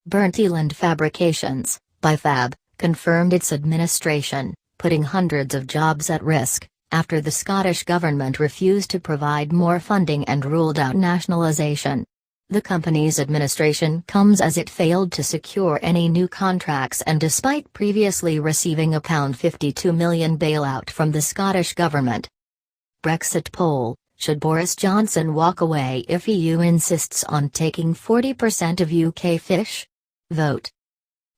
Burnteland Fabrications, BiFab, confirmed its administration, putting hundreds of jobs at risk, after the Scottish government refused to provide more funding and ruled out nationalisation. The company's administration comes as it failed to secure any new contracts and despite previously receiving a £52 million bailout from the Scottish government. Brexit poll: should Boris Johnson walk away if EU insists on taking 40% of UK fish? Vote.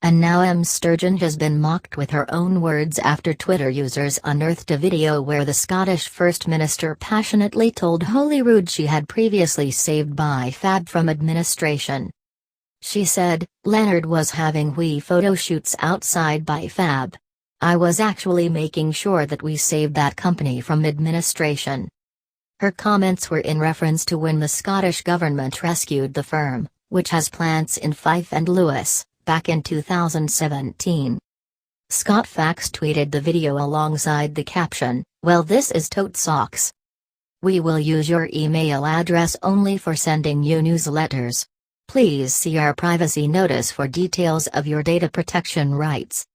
And now Sturgeon has been mocked with her own words after Twitter users unearthed a video where the Scottish First Minister passionately told Holyrood she had previously saved BiFab from administration. She said, "Leonard was having wee photo shoots outside BiFab. I was actually making sure that we saved that company from administration." Her comments were in reference to when the Scottish government rescued the firm, which has plants in Fife and Lewis, back in 2017. Scott Fax tweeted the video alongside the caption, "Well, this is tote socks. We will use your email address only for sending you newsletters. Please see our privacy notice for details of your data protection rights."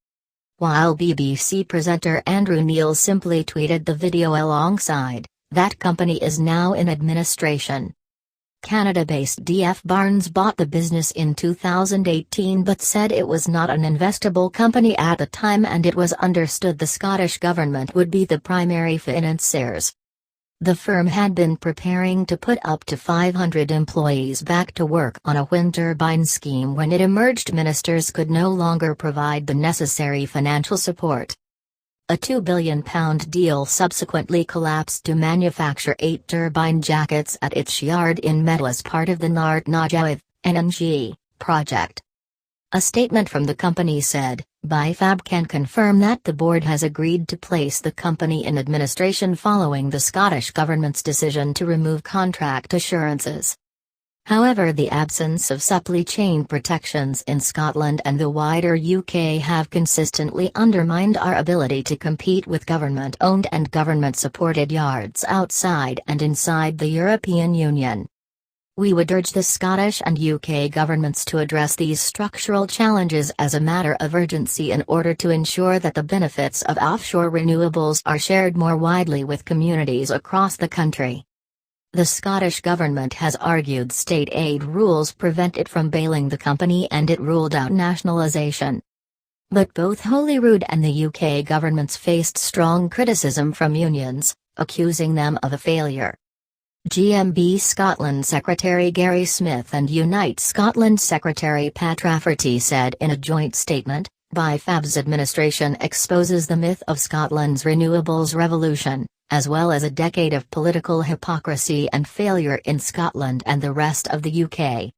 While BBC presenter Andrew Neil simply tweeted the video alongside, "That company is now in administration." Canada-based DF Barnes bought the business in 2018 but said it was not an investable company at the time and it was understood the Scottish government would be the primary financiers. The firm had been preparing to put up to 500 employees back to work on a wind turbine scheme when it emerged ministers could no longer provide the necessary financial support. A £2 billion deal subsequently collapsed to manufacture 8 turbine jackets at its yard in Medal as part of the Nart-na-Gaoth NNG project. A statement from the company said, BiFab can confirm that the board has agreed to place the company in administration following the Scottish government's decision to remove contract assurances. However, the absence of supply chain protections in Scotland and the wider UK have consistently undermined our ability to compete with government-owned and government-supported yards outside and inside the European Union. We would urge the Scottish and UK governments to address these structural challenges as a matter of urgency in order to ensure that the benefits of offshore renewables are shared more widely with communities across the country. The Scottish government has argued state aid rules prevent it from bailing the company and it ruled out nationalisation. But both Holyrood and the UK governments faced strong criticism from unions, accusing them of a failure. GMB Scotland Secretary Gary Smith and Unite Scotland Secretary Pat Rafferty said in a joint statement, BiFab's administration exposes the myth of Scotland's renewables revolution, as well as a decade of political hypocrisy and failure in Scotland and the rest of the UK.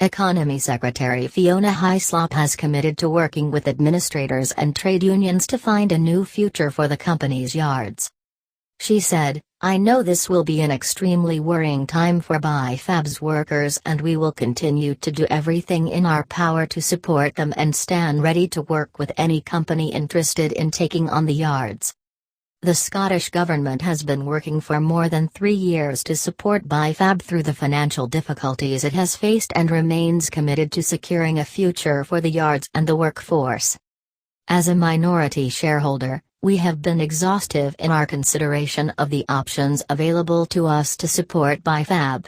Economy Secretary Fiona Hyslop has committed to working with administrators and trade unions to find a new future for the company's yards. She said, "I know this will be an extremely worrying time for BiFab's workers and we will continue to do everything in our power to support them and stand ready to work with any company interested in taking on the yards." The Scottish government has been working for more than 3 years to support BiFab through the financial difficulties it has faced and remains committed to securing a future for the yards and the workforce. As a minority shareholder, we have been exhaustive in our consideration of the options available to us to support BiFab.